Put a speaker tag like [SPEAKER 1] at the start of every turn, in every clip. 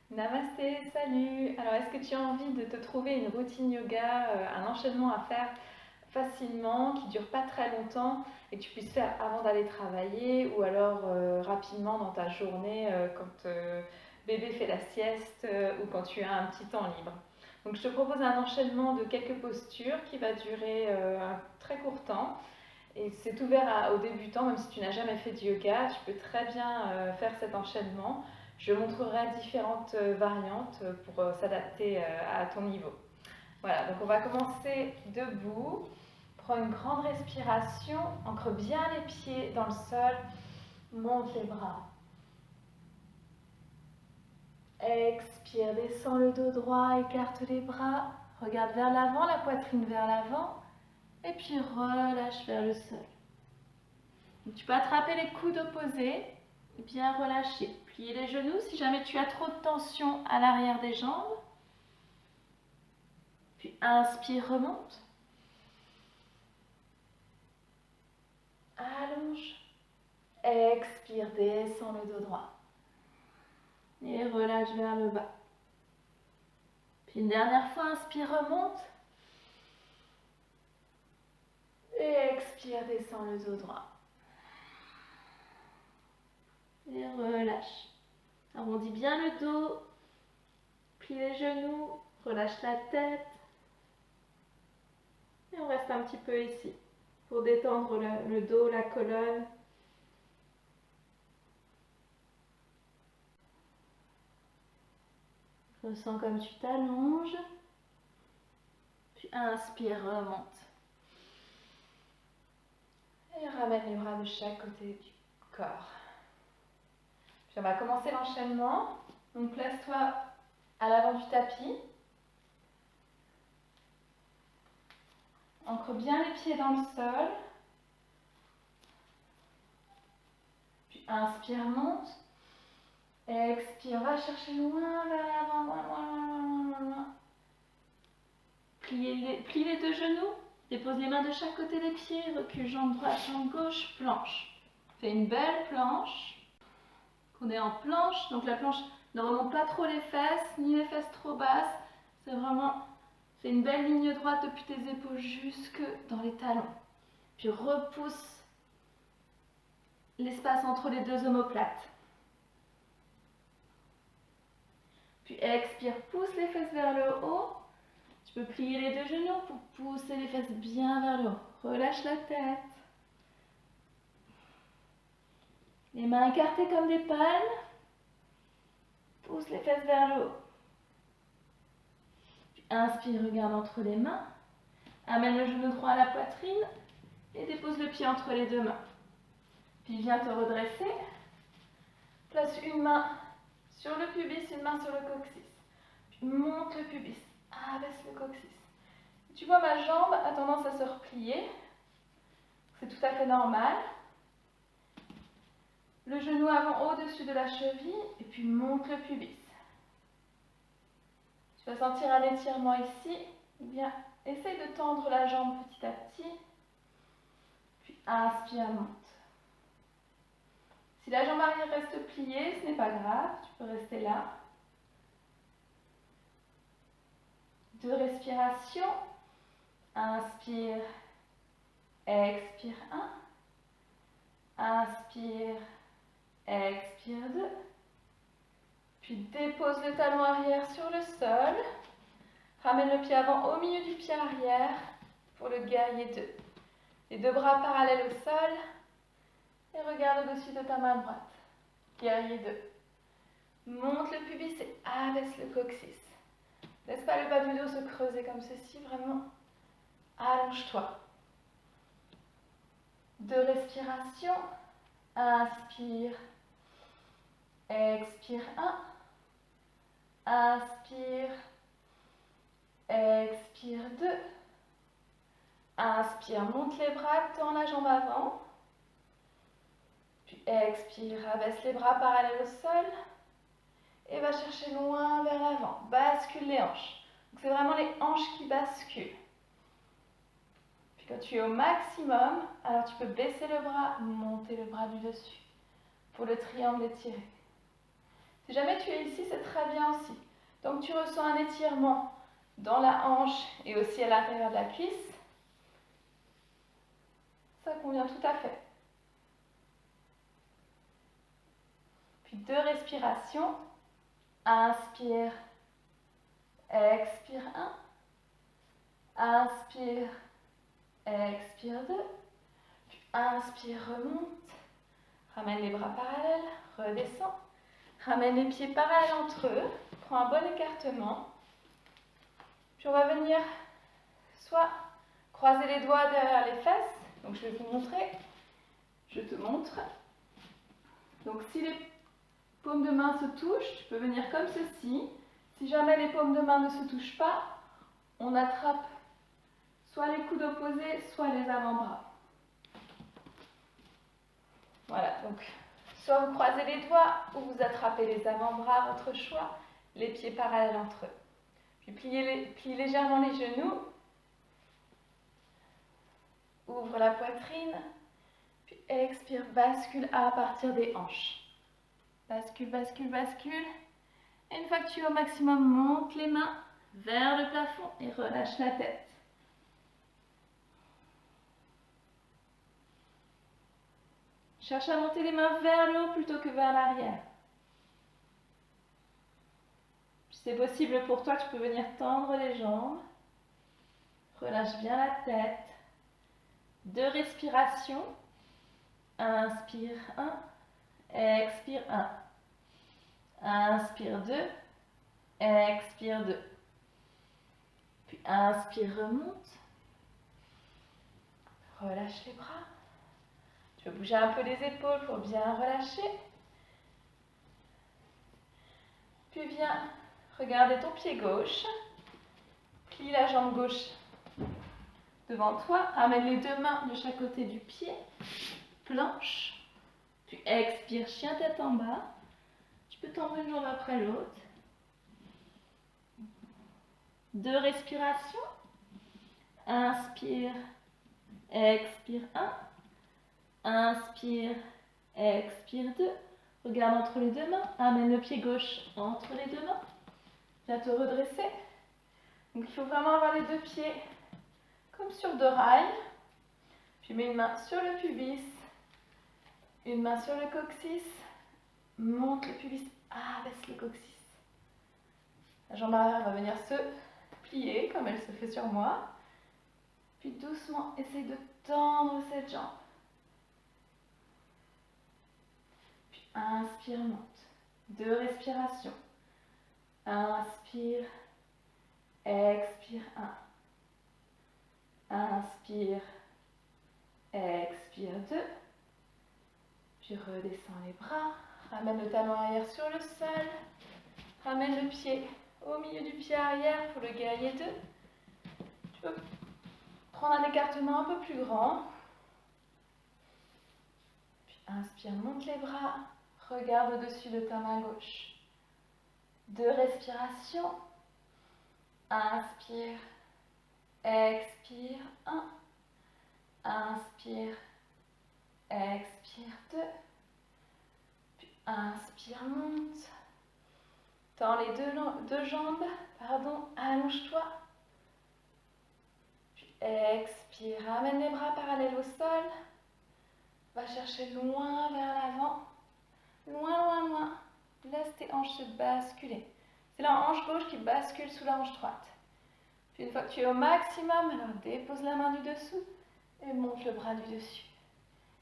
[SPEAKER 1] Namasté, salut! Alors, est-ce que tu as envie de te trouver une routine yoga, un enchaînement à faire facilement, qui dure pas très longtemps et que tu puisses faire avant d'aller travailler ou alors rapidement dans ta journée quand bébé fait la sieste ou quand tu as un petit temps libre? Donc, je te propose un enchaînement de quelques postures qui va durer un très court temps. Et c'est ouvert aux débutants, même si tu n'as jamais fait de yoga, tu peux très bien faire cet enchaînement. Je montrerai différentes variantes pour s'adapter à ton niveau. Voilà, donc on va commencer debout. Prends une grande respiration, ancre bien les pieds dans le sol, monte les bras. Expire, descends le dos droit, écarte les bras, regarde vers l'avant, la poitrine vers l'avant, et puis relâche vers le sol. Donc, tu peux attraper les coudes opposés et bien relâcher. Plier les genoux si jamais tu as trop de tension à l'arrière des jambes. Puis inspire, remonte. Allonge. Expire, descends le dos droit. Et relâche vers le bas. Puis une dernière fois, inspire, remonte. Et expire, descends le dos droit. Et relâche. Arrondis bien le dos. Plie les genoux. Relâche la tête. Et on reste un petit peu ici pour détendre le dos, la colonne. Ressens comme tu t'allonges. Puis inspire, remonte. Et ramène les bras de chaque côté du corps. Puis on va commencer l'enchaînement. Donc place-toi à l'avant du tapis. Ancre bien les pieds dans le sol. Puis inspire, monte. Expire, va chercher loin vers l'avant, loin, loin, loin, loin, loin, loin. Plie les deux genoux. Dépose les mains de chaque côté des pieds. Recule jambe droite, jambe gauche, planche. Fais une belle planche. On est en planche, donc la planche ne remonte pas trop les fesses, ni les fesses trop basses. C'est vraiment, fais une belle ligne droite depuis tes épaules jusque dans les talons. Puis repousse l'espace entre les deux omoplates. Puis expire, pousse les fesses vers le haut. Tu peux plier les deux genoux pour pousser les fesses bien vers le haut. Relâche la tête. Les mains écartées comme des palmes. Pousse les fesses vers le haut. Puis inspire, regarde entre les mains. Amène le genou droit à la poitrine et dépose le pied entre les deux mains. Puis viens te redresser. Place une main sur le pubis, une main sur le coccyx. Puis monte le pubis, abaisse le coccyx. Tu vois, ma jambe a tendance à se replier. C'est tout à fait normal. Le genou avant au-dessus de la cheville et puis monte le pubis. Tu vas sentir un étirement ici. Bien, essaye de tendre la jambe petit à petit. Puis inspire, monte. Si la jambe arrière reste pliée, ce n'est pas grave, tu peux rester là. 2 respirations. Inspire, expire 1. Inspire, expire 2. Puis dépose le talon arrière sur le sol. Ramène le pied avant au milieu du pied arrière pour le guerrier 2. Les deux bras parallèles au sol. Et regarde au-dessus de ta main droite. Guerrier 2. Monte le pubis et abaisse le coccyx. Laisse pas le bas du dos se creuser comme ceci, vraiment. Allonge-toi. 2 respirations. Inspire. Expire 1. Inspire. Expire 2. Inspire, monte les bras, tends la jambe avant. Puis expire, abaisse les bras parallèles au sol. Et va chercher loin vers l'avant. Bascule les hanches. C'est vraiment les hanches qui basculent. Puis quand tu es au maximum, alors tu peux baisser le bras, monter le bras du dessus pour le triangle étiré. Si jamais tu es ici, c'est très bien aussi. Donc tu ressens un étirement dans la hanche et aussi à l'intérieur de la cuisse. Ça convient tout à fait. Puis 2 respirations. Inspire, expire 1. Inspire, expire 2. Puis inspire, remonte. Ramène les bras parallèles, redescends. Ramène les pieds parallèles entre eux. Prends un bon écartement. Puis on va venir soit croiser les doigts derrière les fesses. Donc je vais vous montrer. Je te montre. Donc si les paumes de main se touchent, tu peux venir comme ceci. Si jamais les paumes de main ne se touchent pas, on attrape soit les coudes opposés, soit les avant-bras. Voilà, donc soit vous croisez les doigts ou vous attrapez les avant-bras, votre choix, les pieds parallèles entre eux. Puis plie légèrement les genoux. Ouvre la poitrine. Puis expire, bascule à partir des hanches. Bascule, bascule, bascule. Et une fois que tu es au maximum, monte les mains vers le plafond et relâche la tête. Cherche à monter les mains vers le haut plutôt que vers l'arrière. Si c'est possible pour toi, tu peux venir tendre les jambes. Relâche bien la tête. 2 respirations. Inspire 1. Expire 1. Inspire 2. Expire 2. Puis inspire, remonte. Relâche les bras. Tu peux bouger un peu les épaules pour bien relâcher. Puis viens regarder ton pied gauche. Plie la jambe gauche devant toi. Amène les 2 mains de chaque côté du pied. Planche. Puis expire, chien tête en bas. Tu peux tendre une jambe après l'autre. 2 respirations. Inspire, expire 1. Inspire, expire 2. Regarde entre les 2 mains. Amène le pied gauche entre les 2 mains. Viens te redresser. Donc il faut vraiment avoir les 2 pieds comme sur 2 rails. Puis mets une main sur le pubis. Une main sur le coccyx. Monte le pubis. Abaisse le coccyx. La jambe arrière va venir se plier comme elle se fait sur moi. Puis doucement, essaye de tendre cette jambe. Puis inspire, monte. 2 respirations. Inspire, expire 1. Inspire, expire 2. Puis redescends les bras. Ramène le talon arrière sur le sol. Ramène le pied au milieu du pied arrière pour le guerrier 2. Tu peux prendre un écartement un peu plus grand. Puis inspire, monte les bras. Regarde au-dessus de ta main gauche. 2 respirations. Inspire, expire 1. Inspire, expire 2. Puis inspire, monte. Tends les deux jambes. Allonge-toi. Puis expire, ramène les bras parallèles au sol. Va chercher loin vers l'avant. Loin, loin, loin. Laisse tes hanches se basculer. C'est la hanche gauche qui bascule sous la hanche droite. Puis une fois que tu es au maximum, alors dépose la main du dessous et monte le bras du dessus.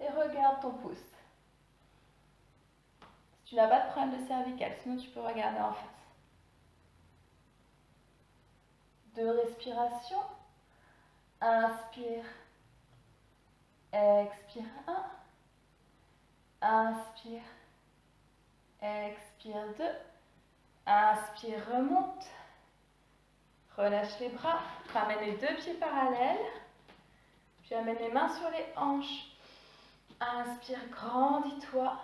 [SPEAKER 1] Et regarde ton pouce. Si tu n'as pas de problème de cervicale, sinon tu peux regarder en face. 2 respirations. Inspire, expire 1. Inspire, expire 2. Inspire, remonte. Relâche les bras. Ramène les 2 pieds parallèles. Puis amène les mains sur les hanches. Inspire, grandis-toi.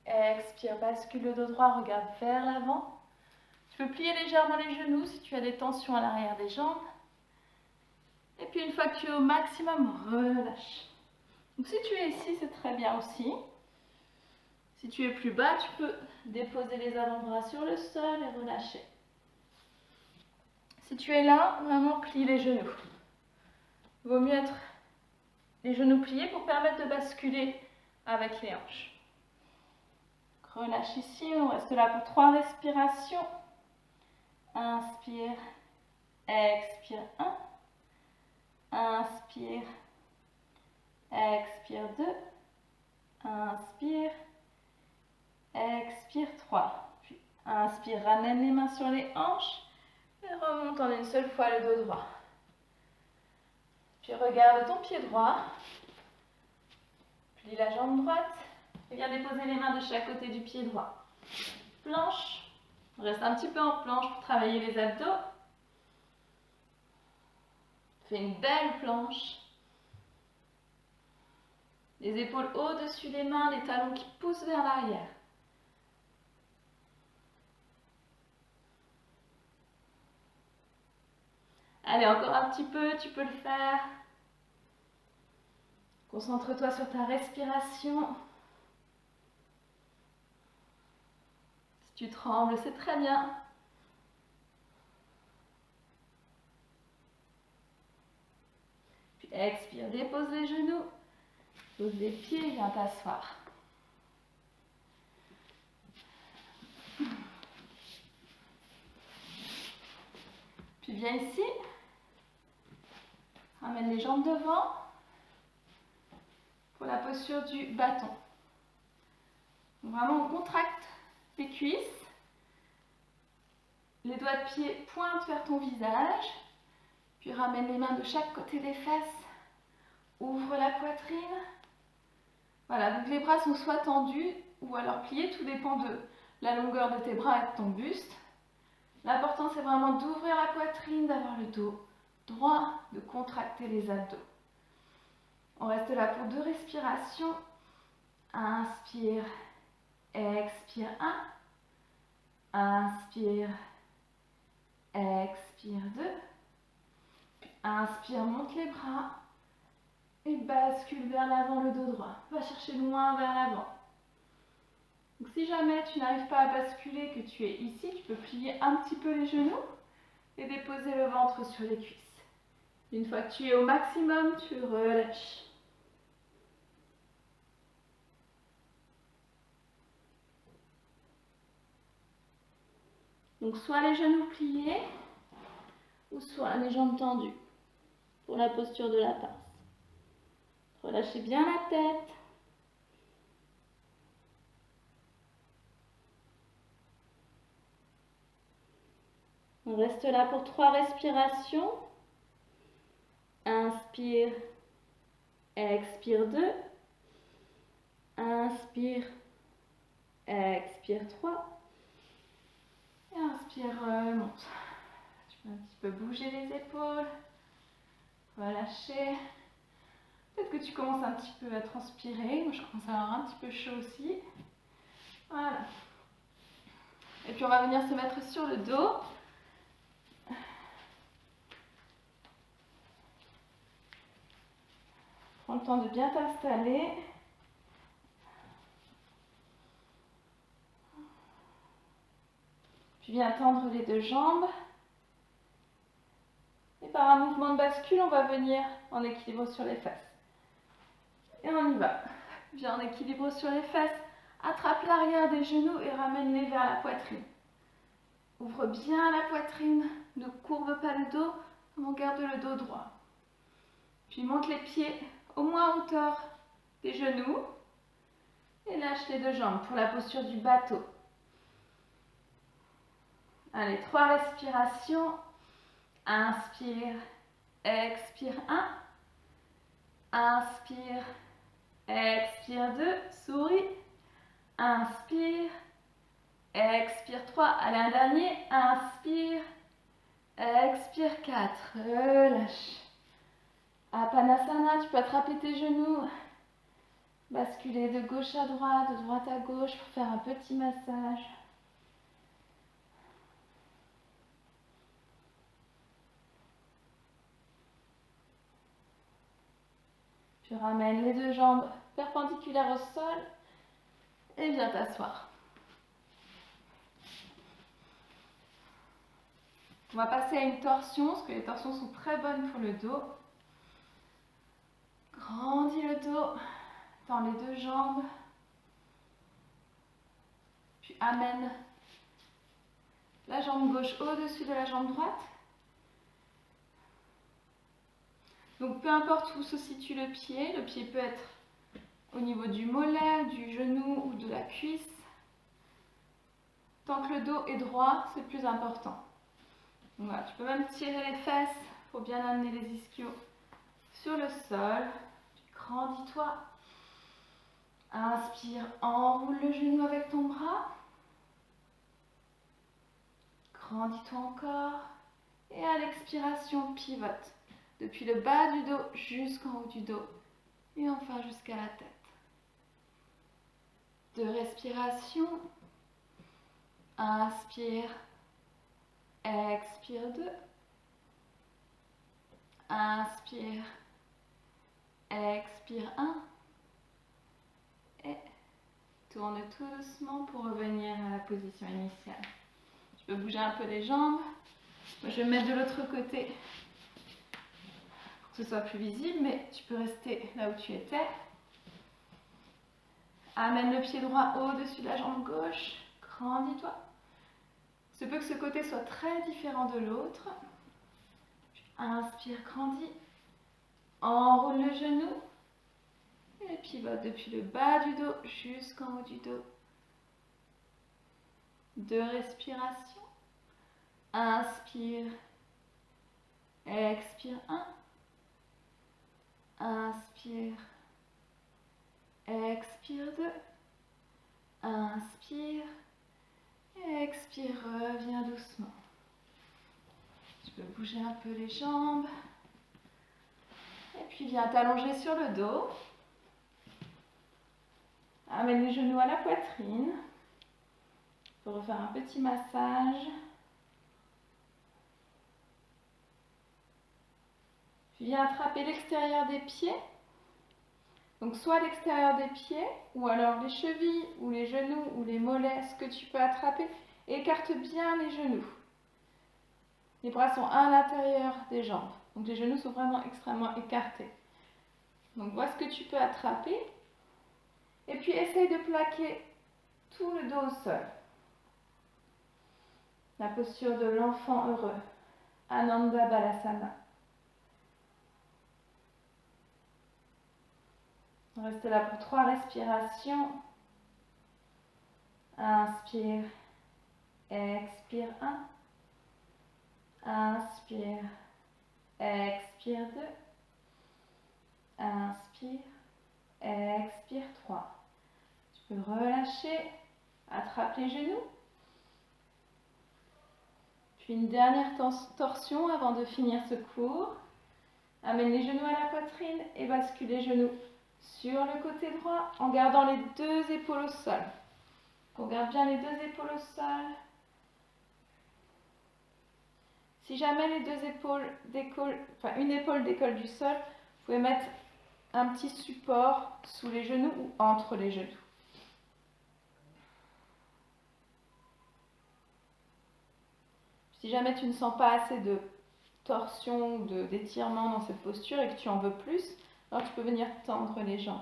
[SPEAKER 1] Expire, bascule le dos droit, regarde vers l'avant. Tu peux plier légèrement les genoux si tu as des tensions à l'arrière des jambes. Et puis une fois que tu es au maximum, relâche. Donc si tu es ici, c'est très bien aussi. Si tu es plus bas, tu peux déposer les avant-bras sur le sol et relâcher. Si tu es là, vraiment plie les genoux. Vaut mieux être les genoux pliés pour permettre de basculer avec les hanches. Relâche ici, on reste là pour 3 respirations. Inspire, expire 1. Inspire, expire 2. Inspire, expire 3. Puis inspire, ramène les mains sur les hanches et remonte en une seule fois le dos droit. Puis regarde ton pied droit. Plie la jambe droite et viens déposer les mains de chaque côté du pied droit. Planche. On reste un petit peu en planche pour travailler les abdos. Fais une belle planche. Les épaules au-dessus des mains, les talons qui poussent vers l'arrière. Allez, encore un petit peu, tu peux le faire. Concentre-toi sur ta respiration. Si tu trembles, c'est très bien. Puis expire, dépose les genoux, pose les pieds, viens t'asseoir. Puis viens ici. Ramène les jambes devant pour la posture du bâton. Donc vraiment, on contracte les cuisses. Les doigts de pied pointent vers ton visage. Puis ramène les mains de chaque côté des fesses. Ouvre la poitrine. Voilà, donc les bras sont soit tendus ou alors pliés. Tout dépend de la longueur de tes bras et de ton buste. L'important, c'est vraiment d'ouvrir la poitrine, d'avoir le dos droit, de contracter les abdos. On reste là pour 2 respirations. Inspire, expire 1. Inspire, expire 2. Inspire, monte les bras et bascule vers l'avant le dos droit. Va chercher loin vers l'avant. Donc si jamais tu n'arrives pas à basculer, que tu es ici, tu peux plier un petit peu les genoux et déposer le ventre sur les cuisses. Une fois que tu es au maximum, tu relâches. Donc soit les genoux pliés ou soit les jambes tendues pour la posture de la pince. Relâchez bien la tête. On reste là pour 3 respirations. Inspire, expire 2. Inspire, expire 3. Et inspire, remonte. Tu peux un petit peu bouger les épaules. Relâcher. Peut-être que tu commences un petit peu à transpirer. Moi, je commence à avoir un petit peu chaud aussi. Voilà. Et puis, on va venir se mettre sur le dos. Prends le temps de bien t'installer. Puis viens tendre les 2 jambes. Et par un mouvement de bascule, on va venir en équilibre sur les fesses. Et on y va. Viens en équilibre sur les fesses. Attrape l'arrière des genoux et ramène-les vers la poitrine. Ouvre bien la poitrine. Ne courbe pas le dos. On garde le dos droit. Puis monte les pieds au moins à hauteur des genoux. Et lâche les 2 jambes pour la posture du bateau. Allez, 3 respirations. Inspire, expire 1. Inspire, expire 2. Souris. Inspire, expire 3. Allez, un dernier. Inspire, expire 4. Relâche. Apanasana, tu peux attraper tes genoux. Basculer de gauche à droite, de droite à gauche pour faire un petit massage. Tu ramènes les 2 jambes perpendiculaires au sol Et viens t'asseoir. On va passer à une torsion, parce que les torsions sont très bonnes pour le dos. Grandis le dos, tends les deux jambes. Puis amène la jambe gauche au-dessus de la jambe droite. Donc peu importe où se situe le pied peut être au niveau du mollet, du genou ou de la cuisse. Tant que le dos est droit, c'est le plus important. Donc voilà, tu peux même tirer les fesses pour bien amener les ischios sur le sol. Grandis-toi. Inspire, enroule le genou avec ton bras. Grandis-toi encore. Et à l'expiration, pivote. Depuis le bas du dos jusqu'en haut du dos. Et enfin jusqu'à la tête. 2 respirations. Inspire. Expire 2. Inspire. Expire 1. Et tourne tout doucement pour revenir à la position initiale. Tu peux bouger un peu les jambes. Moi, je vais me mettre de l'autre côté pour que ce soit plus visible, mais tu peux rester là où tu étais. Amène le pied droit au-dessus de la jambe gauche. Grandis-toi. Il se peut que ce côté soit très différent de l'autre. Inspire, grandis. Enroule le genou. Et pivote depuis le bas du dos jusqu'en haut du dos. 2 respirations. Inspire. Expire 1. Inspire. Expire 2. Inspire. Expire, reviens doucement. Tu peux bouger un peu les jambes. Et puis viens t'allonger sur le dos. Amène les genoux à la poitrine. Pour refaire un petit massage. Puis viens attraper l'extérieur des pieds. Donc soit l'extérieur des pieds, ou alors les chevilles, ou les genoux, ou les mollets, ce que tu peux attraper. Écarte bien les genoux. Les bras sont à l'intérieur des jambes. Donc les genoux sont vraiment extrêmement écartés. Donc vois ce que tu peux attraper. Et puis essaye de plaquer tout le dos au sol. La posture de l'enfant heureux. Ananda Balasana. On reste là pour 3 respirations. Inspire. Expire 1. Inspire. Expire 2. Inspire. Expire 3. Tu peux relâcher. Attrape les genoux. Puis une dernière torsion avant de finir ce cours. Amène les genoux à la poitrine et bascule les genoux sur le côté droit en gardant les 2 épaules au sol. On garde bien les 2 épaules au sol. Si jamais les 2 épaules décollent, enfin une épaule décolle du sol, vous pouvez mettre un petit support sous les genoux ou entre les genoux. Si jamais tu ne sens pas assez de torsion ou d'étirement dans cette posture et que tu en veux plus, alors tu peux venir tendre les jambes.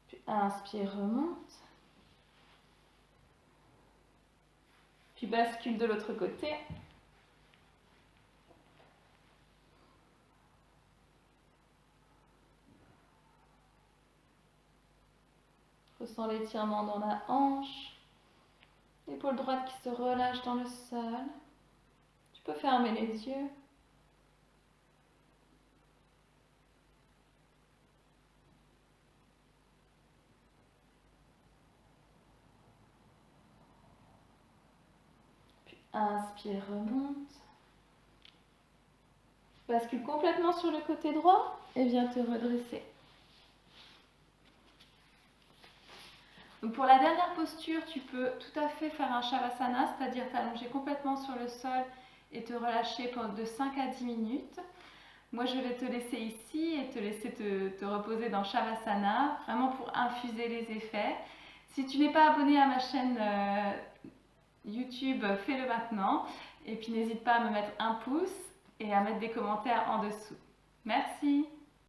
[SPEAKER 1] Puis inspire, remonte. Puis bascule de l'autre côté. Ressens l'étirement dans la hanche. L'épaule droite qui se relâche dans le sol. Tu peux fermer les yeux. Puis inspire, remonte. Bascule complètement sur le côté droit et viens te redresser. Donc pour la dernière posture, tu peux tout à fait faire un Shavasana, c'est-à-dire t'allonger complètement sur le sol et te relâcher pendant de 5 à 10 minutes. Moi, je vais te laisser ici et te laisser te reposer dans Shavasana, vraiment pour infuser les effets. Si tu n'es pas abonné à ma chaîne YouTube, fais-le maintenant. Et puis n'hésite pas à me mettre un pouce et à mettre des commentaires en dessous. Merci.